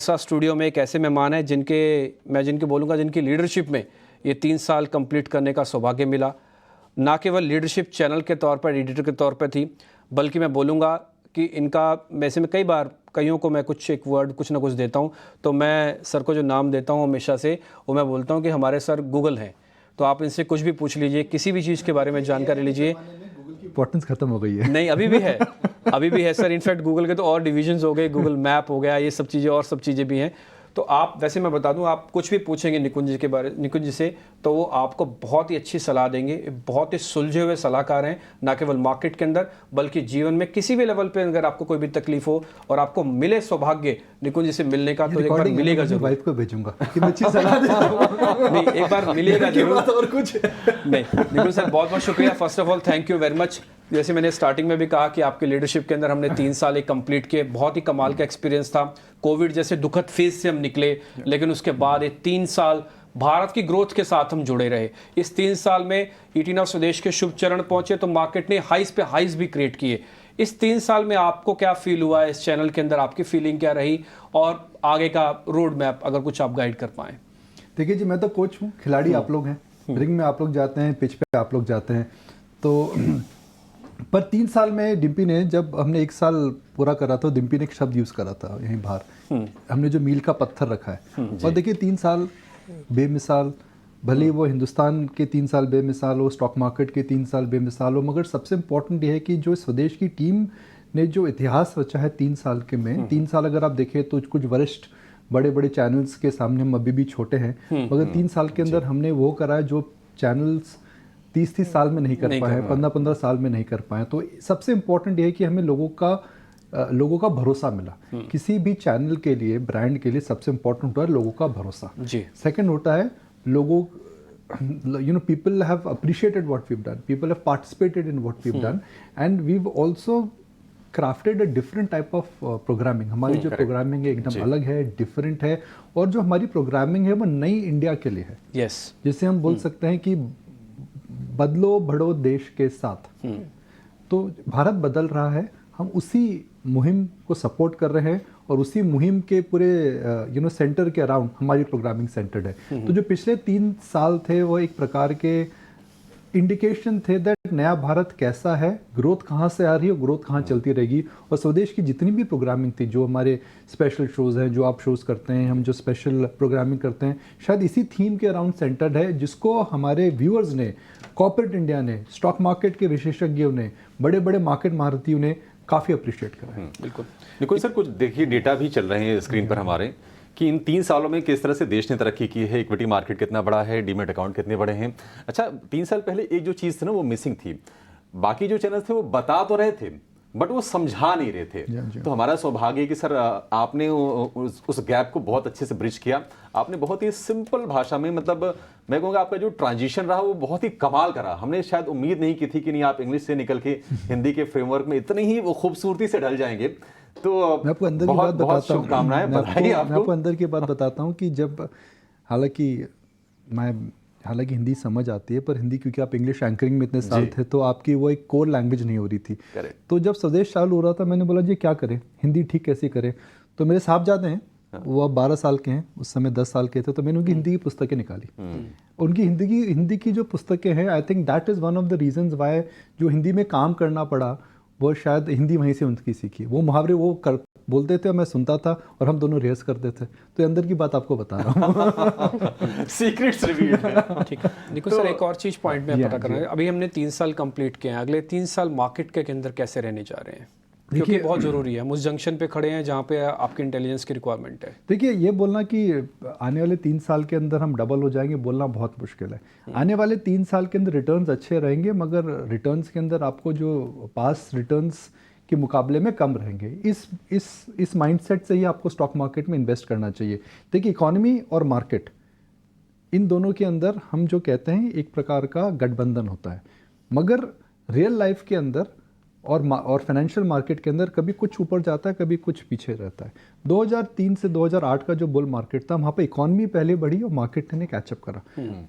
सा स्टूडियो में एक ऐसे मेहमान हैं जिनके बोलूँगा जिनकी लीडरशिप में ये 3 साल कंप्लीट करने का सौभाग्य मिला। ना केवल लीडरशिप चैनल के तौर पर, एडिटर के तौर पर थी, बल्कि मैं बोलूँगा कि इनका वैसे मैं कई बार कईयों को मैं एक वर्ड कुछ ना कुछ देता हूँ, तो मैं सर को जो नाम देता हूँ हमेशा से वो मैं बोलता हूँ कि हमारे सर गूगल हैं। तो आप इनसे कुछ भी पूछ लीजिए, किसी भी चीज़ के बारे में जानकारी लीजिए। इंपॉर्टेंस खत्म हो गई है। नहीं, अभी भी है सर। इनफैक्ट गूगल के तो और डिविजन्स हो गए, गूगल मैप हो गया, ये सब चीज़ें और सब चीज़ें भी हैं। तो आप वैसे मैं बता दूं, आप कुछ भी पूछेंगे निकुंज जी से, तो वो आपको बहुत ही अच्छी सलाह देंगे। बहुत ही सुलझे हुए सलाहकार हैं, ना केवल मार्केट के अंदर बल्कि जीवन में किसी भी लेवल पे अगर आपको कोई भी तकलीफ हो और आपको मिले सौभाग्य निकुंज जी से मिलने का, तो एक बार मिलेगा जरूर। वाइफ को भेजूंगा कि मैं अच्छी सलाह देता हूं। नहीं, एक बार मिलेगा जरूर। और कुछ नहीं निकुंज सर, बहुत बहुत शुक्रिया। First of all thank you very much. जैसे मैंने स्टार्टिंग में भी कहा कि आपकी लीडरशिप के अंदर हमने 3 साल एक कंप्लीट किए, बहुत ही कमाल का एक्सपीरियंस था। कोविड जैसे दुखद फेज से हम निकले, लेकिन उसके बाद ये 3 साल भारत की ग्रोथ के साथ हम जुड़े रहे। इस 3 साल में 18 स्वदेश के शुभ चरण पहुंचे तो मार्केट ने हाइस पे हाइस भी क्रिएट किए। इस 3 साल में आपको क्या फील हुआ, इस चैनल के अंदर आपकी फीलिंग क्या रही, और आगे का रोड मैप अगर कुछ आप गाइड कर पाएँ। देखिए जी, मैं तो कोच हूँ, खिलाड़ी आप लोग हैं, रिंग में आप लोग जाते हैं, पिच पे आप लोग जाते हैं। तो पर 3 साल में डिम्पी ने, जब हमने 1 साल पूरा करा था, डिम्पी ने एक शब्द यूज़ करा था यहीं बाहर, हमने जो मील का पत्थर रखा है। और देखिए 3 साल बेमिसाल, भले ही वो हिंदुस्तान के 3 साल बेमिसाल हो, स्टॉक मार्केट के 3 साल बेमिसाल हो, मगर सबसे इम्पोर्टेंट ये है कि जो स्वदेश की टीम ने जो इतिहास रचा है 3 साल के में, 3 साल अगर आप देखें तो कुछ वरिष्ठ बड़े बड़े चैनल्स के सामने हम अभी भी छोटे हैं, मगर 3 साल के अंदर हमने वो करा है जो चैनल्स 30 साल में नहीं कर पाए, 15 साल में नहीं कर पाए। तो सबसे इम्पोर्टेंट ये है कि हमें लोगों का भरोसा मिला। किसी भी चैनल के लिए, ब्रांड के लिए सबसे इम्पोर्टेंट होता है लोगों का भरोसा। सेकंड होता है लोगों, people have appreciated what we've done, people have participated in what we've done, and we've also crafted a different type of programming. हमारी जो प्रोग्रामिंग है एकदम अलग है, डिफरेंट है, और जो हमारी प्रोग्रामिंग है वो नई इंडिया के लिए है। जिसे हम बोल सकते हैं कि बदलो बढ़ो देश के साथ। तो भारत बदल रहा है, हम उसी मुहिम को सपोर्ट कर रहे हैं, और उसी मुहिम के पूरे सेंटर के अराउंड हमारी प्रोग्रामिंग सेंटर्ड है। तो जो पिछले 3 साल थे वो एक प्रकार के इंडिकेशन थे दैट नया भारत कैसा है, ग्रोथ कहाँ से आ रही है, ग्रोथ कहाँ चलती रहेगी। और स्वदेश की जितनी भी प्रोग्रामिंग थी, जो हमारे स्पेशल शोज़ हैं, जो आप शोज़ करते हैं, हम जो स्पेशल प्रोग्रामिंग करते हैं, शायद इसी थीम के अराउंड सेंटर्ड है, जिसको हमारे व्यूअर्स ने, कॉर्पोरेट इंडिया ने, स्टॉक मार्केट के विशेषज्ञों ने, बड़े बड़े मार्केट महारथियों ने काफ़ी अप्रिशिएट करा है। बिल्कुल सर, कुछ देखिए डेटा भी चल रहे हैं स्क्रीन पर हमारे, कि इन 3 सालों में किस तरह से देश ने तरक्की की है, इक्विटी मार्केट कितना बड़ा है, डीमेट अकाउंट कितने बड़े हैं। अच्छा, 3 साल पहले एक जो चीज़ थी ना वो मिसिंग थी, बाकी जो चैनल थे वो बता तो रहे थे बट वो समझा नहीं रहे थे। तो हमारा सौभाग्य है कि सर आपने उस गैप को बहुत अच्छे से ब्रिज किया। आपने बहुत ही सिंपल भाषा में, मतलब मैं कहूँगा आपका जो ट्रांजिशन रहा वो बहुत ही कमाल का रहा। हमने शायद उम्मीद नहीं की थी कि नहीं आप इंग्लिश से निकल के हिंदी के फ्रेमवर्क में इतनी ही वो खूबसूरती से ढल जाएंगे। तो मैं आपको अंदर की बात बताता हूँ, शुभकामनाएं, मैं आपको अंदर की बात बताता हूँ कि जब हालांकि हिंदी समझ आती है, पर हिंदी, क्योंकि आप इंग्लिश एंकरिंग में इतने साल थे, तो आपकी वो एक कोर लैंग्वेज नहीं हो रही थी। तो जब स्वदेश चालू हो रहा था, मैंने बोला जी क्या करें, हिंदी ठीक कैसे करें। तो मेरे साहबजादे हैं, वो अब 12 साल के हैं, उस समय 10 साल के थे, तो मैंने उनकी हिंदी की पुस्तकें निकाली। उनकी हिंदी की जो पुस्तकें हैं, I think that is one of the reasons Y जो हिंदी में काम करना पड़ा, वो शायद हिंदी वहीं से उनकी सीखी। वो मुहावरे वो बोलते थे, मैं सुनता था, और हम दोनों रिहर्स करते थे। तो अंदर की बात आपको बता रहा हूँ। सीक्रेट्स रिवील है। ठीक है, देखो सर, एक और चीज़ पॉइंट में पता करना है। अभी हमने 3 साल कंप्लीट किए हैं, अगले 3 साल मार्केट के अंदर कैसे रहने जा रहे हैं, क्योंकि बहुत ज़रूरी है। हम उस जंक्शन पे खड़े हैं जहाँ पे आपकी इंटेलिजेंस की रिक्वायरमेंट है। देखिए, ये बोलना कि आने वाले 3 साल के अंदर हम डबल हो जाएंगे, बोलना बहुत मुश्किल है। आने वाले 3 साल के अंदर रिटर्न्स अच्छे रहेंगे, मगर रिटर्न्स के अंदर आपको जो पास रिटर्न्स के मुकाबले में कम रहेंगे। इस माइंडसेट से ही आपको स्टॉक मार्केट में इन्वेस्ट करना चाहिए। देखिए, इकोनॉमी और मार्केट, इन दोनों के अंदर हम जो कहते हैं एक प्रकार का गठबंधन होता है, मगर रियल लाइफ के अंदर और फाइनेंशियल मार्केट के अंदर कभी कुछ ऊपर जाता है, कभी कुछ पीछे रहता है। 2003 से 2008 का जो बुल मार्केट था, वहाँ पे इकोनॉमी पहले बढ़ी और मार्केट ने कैचअप करा।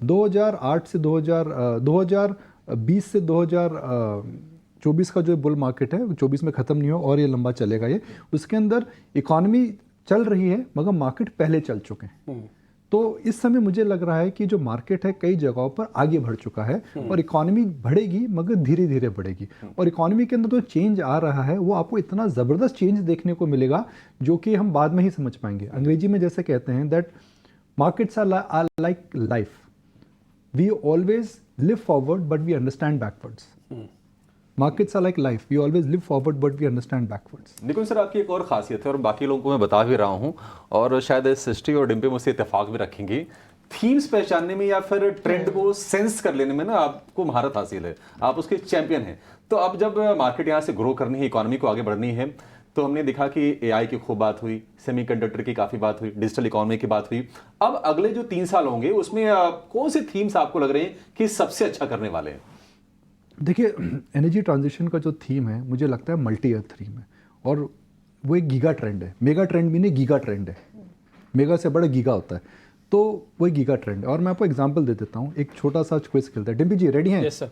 2008 से 2020 से 2024 का जो बुल मार्केट है, 24 में ख़त्म नहीं हो और ये लंबा चलेगा। ये उसके अंदर इकोनॉमी चल रही है मगर मार्केट पहले चल चुके हैं। तो इस समय मुझे लग रहा है कि जो मार्केट है कई जगहों पर आगे बढ़ चुका है और इकोनॉमी बढ़ेगी मगर धीरे धीरे बढ़ेगी। और इकोनॉमी के अंदर जो चेंज आ रहा है वो आपको इतना ज़बरदस्त चेंज देखने को मिलेगा जो कि हम बाद में ही समझ पाएंगे। अंग्रेजी में जैसे कहते हैं that markets are like life, we always live forward but we understand backwards. Markets are like life, we always live forward but we understand backwards. Nikunj sir, आपकी एक और खासियत है और बाकी लोगों को मैं बता भी रहा हूँ और शायद सृष्टि और डिम्पी मुझसे इत्तेफाक भी रखेंगे, थीम्स पहचानने में या फिर ट्रेंड को सेंस कर लेने में ना आपको महारत हासिल है, आप उसके चैंपियन हैं। तो अब जब मार्केट यहाँ से ग्रो करनी है, इकोनॉमी को आगे बढ़नी है, तो हमने देखा कि एआई की खूब बात हुई, सेमीकंडक्टर की काफी बात हुई, डिजिटल इकोनॉमी की बात हुई। अब अगले जो 3 साल होंगे उसमें कौन से थीम्स आपको लग रहे हैं कि सबसे अच्छा करने वाले हैं? देखिए, एनर्जी ट्रांजिशन का जो थीम है मुझे लगता है मल्टी ईयर थीम है और वो एक गीगा ट्रेंड है। मेगा ट्रेंड भी नहीं, गीगा ट्रेंड है। मेगा से बड़ा गीगा होता है, तो वो एक गीगा ट्रेंड है। और मैं आपको एग्जांपल दे देता हूँ, एक छोटा सा क्विज खेलते हैं। डिम्पी जी रेडी हैं? Yes sir.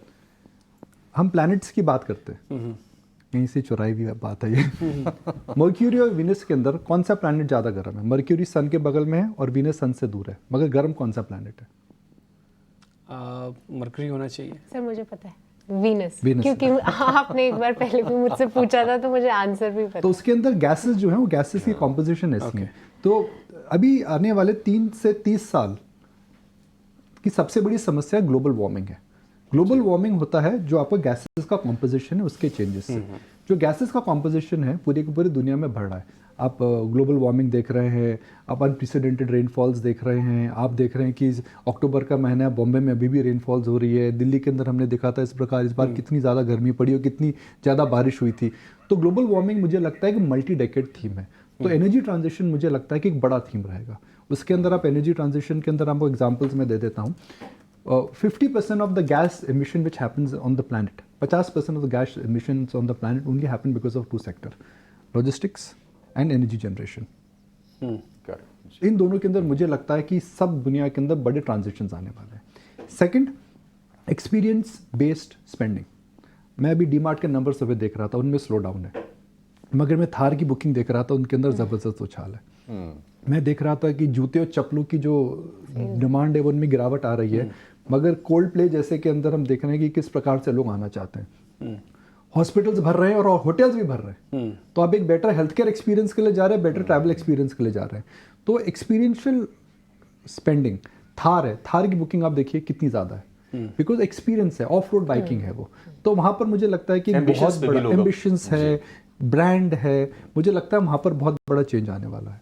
हम प्लैनेट्स की बात करते हैं, कहीं से चुराई हुई बात है ये। मर्क्यूरी और वीनस के अंदर कौन सा प्लैनेट ज़्यादा गर्म है? मर्क्यूरी सन के बगल में है और वीनस सन से दूर है, मगर गर्म कौन सा प्लैनेट है? मरकरी होना चाहिए सर। मुझे पता है वीनस, Venus। क्योंकि आपने एक बार पहले भी मुझसे पूछा था तो मुझे आंसर भी पता। तो उसके अंदर गैसेस जो है वो गैसेस की कॉम्पोजिशन है इसमें। तो अभी आने वाले 3 से 30 साल की सबसे बड़ी समस्या ग्लोबल वार्मिंग है। ग्लोबल वार्मिंग होता है जो आपका गैसेस का कॉम्पोजिशन है उसके चेंजेस से। जो गैसेस का कॉम्पोजिशन है पूरी की पूरी दुनिया में बढ़ रहा है। आप ग्लोबल वार्मिंग देख रहे हैं, आप अनप्रेसिडेंटेड रेनफॉल्स देख रहे हैं, आप देख रहे हैं कि अक्टूबर का महीना है, बॉम्बे में अभी भी रेनफॉल्स हो रही है। दिल्ली के अंदर हमने देखा था इस प्रकार इस बार कितनी ज़्यादा गर्मी पड़ी और कितनी ज़्यादा बारिश हुई थी। तो ग्लोबल वार्मिंग मुझे लगता है कि मल्टी डेकेड थीम है। तो एनर्जी ट्रांजिशन मुझे लगता है कि एक बड़ा थीम रहेगा। उसके अंदर आप एनर्जी ट्रांजिशन के अंदर आपको एग्जाम्पल्स मैं दे देता हूँ। 50% of the gas emission which happens on the planet, 50% of the gas emissions on the planet only happen because of 2 sectors, logistics and energy generation. इन दोनों के अंदर मुझे लगता है कि सब दुनिया के अंदर बड़े ट्रांजिशंस आने वाले हैं। Second, experience based spending. मैं अभी डीमार्ट के नंबर सब देख रहा था, उनमें स्लो डाउन है, मगर मैं थार की बुकिंग देख रहा था, उनके अंदर ज़बरदस्त उछाल है। मैं देख रहा था कि जूते और चप्पलों की जो डिमांड है वो उनमें गिरावट आ रही है, मगर कोल्ड प्ले जैसे के अंदर हम देख रहे हैं कि किस प्रकार से लोग आना चाहते हैं। हॉस्पिटल्स भर रहे हैं और होटल्स भी भर रहे हैं। तो आप एक बेटर हेल्थ केयर एक्सपीरियंस के लिए जा रहे हैं, बेटर ट्रैवल एक्सपीरियंस के लिए जा रहे हैं। तो एक्सपीरियंशियल स्पेंडिंग, थार है, थार की बुकिंग आप देखिए कितनी ज़्यादा है, बिकॉज एक्सपीरियंस है, ऑफ रोड बाइकिंग है वो। तो वहाँ पर मुझे लगता है कि बहुत बड़ा एम्बिशंस है, ब्रांड है, मुझे लगता है वहाँ पर बहुत बड़ा चेंज आने वाला है।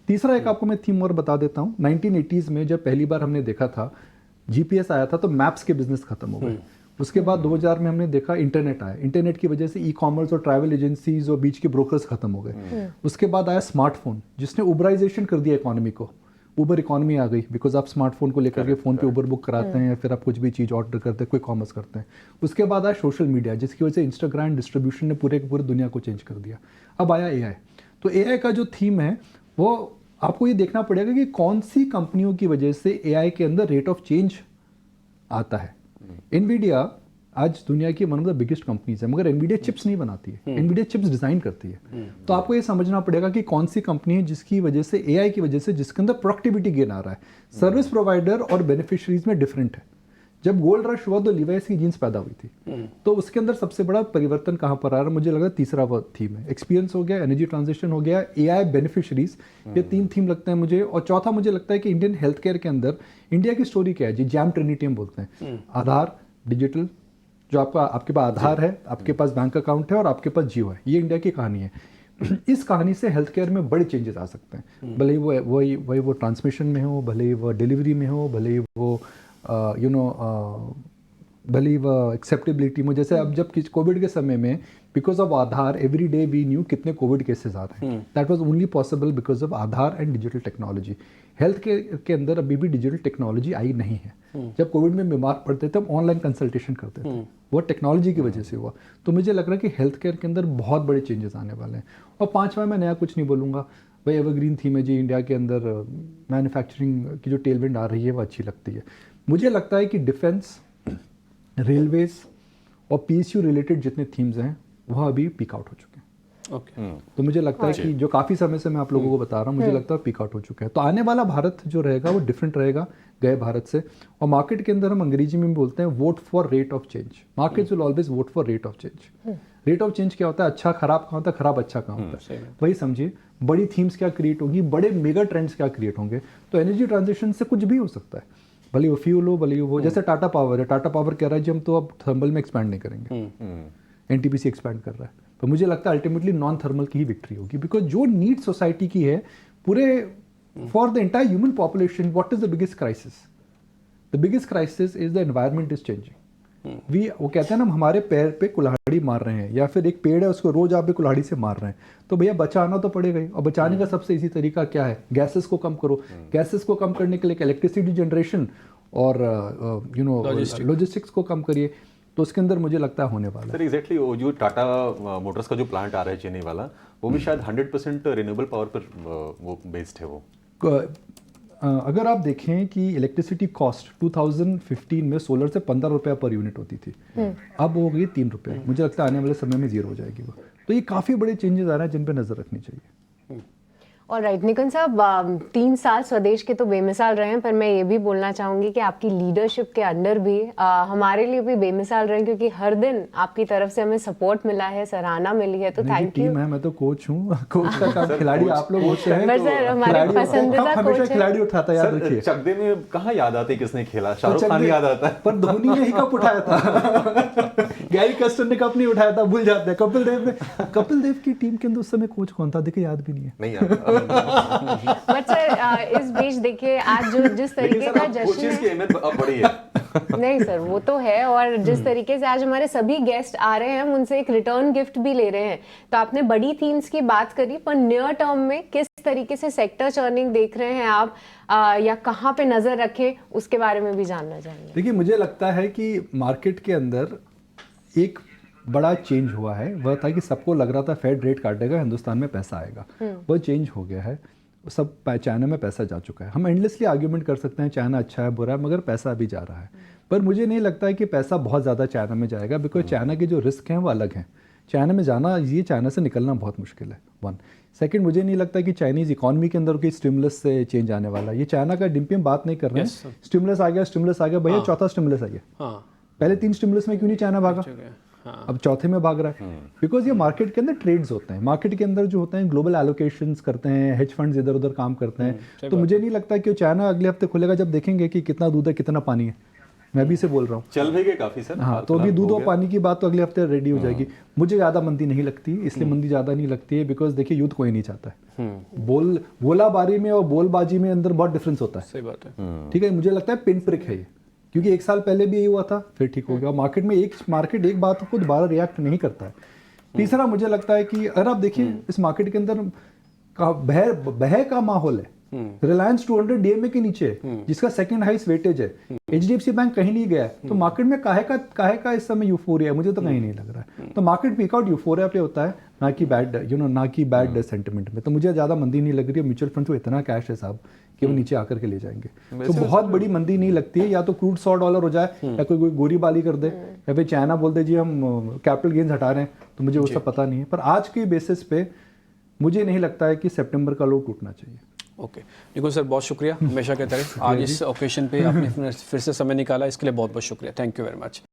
तीसरा एक आपको मैं थीम और बता देता हूँ। 1980s में जब पहली बार हमने देखा था जीपीएस आया था तो मैप्स के बिजनेस खत्म हो गए। उसके बाद 2000 में हमने देखा इंटरनेट आया, इंटरनेट की वजह से ई कॉमर्स और ट्रैवल एजेंसीज और बीच के ब्रोकर्स खत्म हो गए। उसके बाद आया स्मार्टफोन जिसने उबराइजेशन कर दिया इकोनॉमी को, उबर इकोनॉमी आ गई, बिकॉज आप स्मार्टफोन को लेकर के फ़ोन पे उबर बुक कराते हैं या फिर आप कुछ भी चीज़ ऑर्डर करते हैं, कोई कॉमर्स करते हैं। उसके बाद आया सोशल मीडिया जिसकी वजह से इंस्टाग्राम डिस्ट्रीब्यूशन ने पूरे दुनिया को चेंज कर दिया। अब आया एआई। तो एआई का जो थीम है वो आपको ये देखना पड़ेगा कि कौन सी कंपनियों की वजह से एआई के अंदर रेट ऑफ चेंज आता है। एनवीडिया आज दुनिया की one of the biggest companies है, मगर एनवीडिया चिप्स नहीं बनाती है, एनवीडिया चिप्स डिजाइन करती है। तो आपको ये समझना पड़ेगा कि कौन सी कंपनी है जिसकी वजह से एआई की वजह से जिसके अंदर प्रोडक्टिविटी गेन आ रहा है। सर्विस प्रोवाइडर और बेनिफिशियरीज में डिफरेंट है। जब गोल्ड रश हुआ तो लिवाइस की जीन्स पैदा हुई थी, तो उसके अंदर सबसे बड़ा परिवर्तन कहाँ पर आ रहा है? मुझे लगा तीसरा वो थीम है, एक्सपीरियंस हो गया, एनर्जी ट्रांजिशन हो गया, एआई बेनिफिशरीज, ये 3 थीम लगते हैं मुझे। और चौथा मुझे लगता है कि इंडियन हेल्थ केयर के अंदर इंडिया की स्टोरी क्या है जी, जैम ट्रिनिटी हम बोलते हैं। आधार डिजिटल, जो आपके पास आधार है, आपके पास बैंक अकाउंट है और आपके पास जियो है, ये इंडिया की कहानी है। इस कहानी से हेल्थ केयर में बड़े चेंजेस आ सकते हैं, भले ही वो ट्रांसमिशन में हो, भले ही वो डिलीवरी में हो, भले ही वो भले ही वह एक्सेप्टेबिलिटी में। जैसे अब जब कोविड के समय में because of Aadhaar every day we knew कितने कोविड केसेस आ रहे हैं, that was only possible because of Aadhaar and digital technology. Health के अंदर अभी भी डिजिटल टेक्नोलॉजी आई नहीं है। जब कोविड में बीमार पड़ते थे हम ऑनलाइन कंसल्टेशन करते थे, वो टेक्नोलॉजी की वजह से हुआ। तो मुझे लग रहा है कि हेल्थ केयर के अंदर बहुत बड़े चेंजेस आने वाले हैं। और 5वां मैं नया कुछ नहीं बोलूँगा भाई, एवरग्रीन थीम है जी। इंडिया के अंदर मैन्युफैक्चरिंग की जो टेलविंड आ रही है वो अच्छी लगती है। मुझे लगता है कि डिफेंस, रेलवेज और पीएसयू रिलेटेड जितने थीम्स हैं वह अभी पीक आउट हो चुके हैं। ओके तो मुझे लगता है कि जो काफ़ी समय से मैं आप लोगों को बता रहा हूँ, मुझे लगता है पीक आउट हो चुका है। तो आने वाला भारत जो रहेगा वो डिफरेंट रहेगा गए भारत से। और मार्केट के अंदर हम अंग्रेजी में भी बोलते हैं vote for rate of change. Markets will always vote for rate of change. Rate of change क्या होता है? अच्छा खराब कहाँ होता है, खराब अच्छा कहाँ होता है, वही समझिए। बड़ी थीम्स क्या क्रिएट होंगी, बड़े मेगा ट्रेंड्स क्या क्रिएट होंगे। तो एनर्जी ट्रांजिशन से कुछ भी हो सकता है, भले वो फ्यूल हो, भले वो जैसे टाटा पावर है। टाटा पावर कह रहा है जी हम तो अब थर्मल में एक्सपैंड नहीं करेंगे, एनटीपीसी एक्सपैंड कर रहा है। तो मुझे लगता है अल्टीमेटली नॉन थर्मल की ही विक्ट्री होगी, बिकॉज जो नीड सोसाइटी की है पूरे for the entire human population, what is the biggest crisis? The biggest crisis is the environment is changing. वो कहते हैं ना, हम हमारे पैर पे कुल्हाड़ी मार रहे हैं, या फिर एक पेड़ है उसको रोज आप भी कुल्हाड़ी से मार रहे हैं, तो भैया बचाना तो पड़ेगा ही। और बचाने का सबसे इजी तरीका क्या है? गैसेस को कम करो। गैसेस को कम करने के लिए इलेक्ट्रिसिटी जनरेशन और लॉजिस्टिक्स को कम करिए। तो उसके अंदर मुझे लगता है होने वाला है। सर एग्जैक्टली वो जो टाटा मोटर्स का जो प्लांट आ रहा है चेन्नई वाला, वो भी शायद 100% रिन्यूएबल पावर पर वो बेस्ड है वो। अगर आप देखें कि इलेक्ट्रिसिटी कॉस्ट 2015 में सोलर से 15 रुपये पर यूनिट होती थी, अब वो हो गई 3 रुपये। मुझे लगता है आने वाले समय में 0 हो जाएगी वो। तो ये काफ़ी बड़े चेंजेस आ रहे हैं जिन पे नज़र रखनी चाहिए। और राइट निकुंज साहब, 3 साल स्वदेश के तो बेमिसाल रहे हैं, पर मैं ये भी बोलना चाहूंगी कि आपकी लीडरशिप के अंडर भी हमारे लिए भी बेमिसाल रहे हैं, क्योंकि हर दिन आपकी तरफ से हमें सपोर्ट मिला है, सराहना मिली है। तो थैंक यू। टीम है, मैं तो कोच हूँ। कोच का काम, खिलाड़ी आप लोग होते हैं। बस सर, हमारे पसंदीदा हमेशा कोच है। खिलाड़ी उठाता है, याद रखिए। चकदे में कहाँ याद आती है किसने खेला? शाहरुख खान याद आता है, पर धोनी ने ही कप उठाया था। गैरी कर्स्टन ने कप नहीं उठाया था, भूल जाते हैं। कपिल देव की टीम के अंदर उस समय कोच कौन था, देखिए याद भी नहीं है। नहीं याद। बट सर इस बीच देखिए आज जो जिस तरीके का जश्न है, की अहमियत अब बड़ी है। नहीं सर वो तो है, और जिस तरीके से आज हमारे सभी गेस्ट आ रहे हैं, हम उनसे एक रिटर्न गिफ्ट भी ले रहे हैं। तो आपने बड़ी थीम्स की बात करी, पर नियर टर्म में किस तरीके से सेक्टर चर्निंग देख रहे हैं आप, या कहाँ पे नजर रखें, उसके बारे में भी जानना चाहेंगे। देखिए मुझे लगता है कि मार्केट के अंदर एक बड़ा चेंज हुआ है। वह था कि सबको लग रहा था फेड रेट काटेगा, हिंदुस्तान में पैसा आएगा। वह चेंज हो गया है, सब चाइना में पैसा जा चुका है। हम एंडलेसली आर्ग्यूमेंट कर सकते हैं चाइना अच्छा है बुरा है, मगर पैसा अभी जा रहा है। पर मुझे नहीं लगता है कि पैसा बहुत ज़्यादा चाइना में जाएगा, बिकॉज चाइना के जो रिस्क हैं वो अलग हैं। चाइना में जाना, ये चाइना से निकलना बहुत मुश्किल है, 1। सेकंड, मुझे नहीं लगता कि चाइनीज़ इकॉनमी के अंदर कोई स्टिमुलस से चेंज आने वाला है। ये चाइना का डिम्पी हम बात नहीं कर रहे हैं। स्टिमुलस आ गया भैया, चौथा स्टिमुलस आ गया। पहले 3 स्टिमुलस में क्यों नहीं चाइना भागा? अब चौथे में भाग रहा है, बिकॉज ये मार्केट के अंदर ट्रेड्स होते हैं। मार्केट के अंदर जो होते हैं ग्लोबल एलोकेशंस करते हैं, हेज फंड्स इधर उधर काम करते हैं। तो मुझे नहीं लगता कि चाइना अगले हफ्ते खुलेगा जब देखेंगे कि कितना दूध है कितना पानी है। मैं भी से बोल रहा हूँ, चल भी गए काफी सर। हाँ, तो अभी दूध और पानी की बात तो अगले हफ्ते रेडी हो जाएगी। मुझे ज़्यादा मंदी नहीं लगती, इसलिए मंदी ज़्यादा नहीं लगती है बिकॉज देखिए युद्ध कोई नहीं चाहता है। बोलाबारी में और बोलबाजी में अंदर बहुत डिफरेंस होता है। सही बात है। ठीक है, मुझे लगता है पिन प्रिक है ये, क्योंकि 1 साल पहले भी यही हुआ था, फिर ठीक हो गया। मार्केट में एक बात को दोबारा रिएक्ट नहीं करता है। तीसरा, मुझे लगता है कि अगर आप देखिए इस मार्केट के अंदर बह का माहौल है। रिलायंस 200 डीएमए के नीचे है, जिसका सेकंड हाईएस्ट वेटेज है। एचडीएफसी बैंक कहीं नहीं गया है। तो मार्केट में काहे का इस समय यूफोरिया है, मुझे तो कहीं नहीं लग रहा है। तो मार्केट पीकआउट यूफोरिया पे होता है, ना कि बैड सेंटिमेंट में। तो मुझे ज्यादा मंदी नहीं लग रही है। म्यूचुअल फंड को इतना कैश है साहब कि वो नीचे आकर के ले जाएंगे। तो बहुत बड़ी मंदी नहीं लगती है। या तो क्रूड $100 हो जाए, या कोई गोलीबारी कर दे, या फिर चाइना बोल दे जी हम कैपिटल गेन्स हटा रहे हैं, तो मुझे वो सब पता नहीं है। पर आज के बेसिस पे मुझे नहीं लगता है कि सितंबर का लो टूटना चाहिए। ओके निकुंज सर, बहुत शुक्रिया हमेशा की तरह। आज इस ओकेशन पे आपने फिर से समय निकाला, इसके लिए बहुत बहुत शुक्रिया। Thank you very much.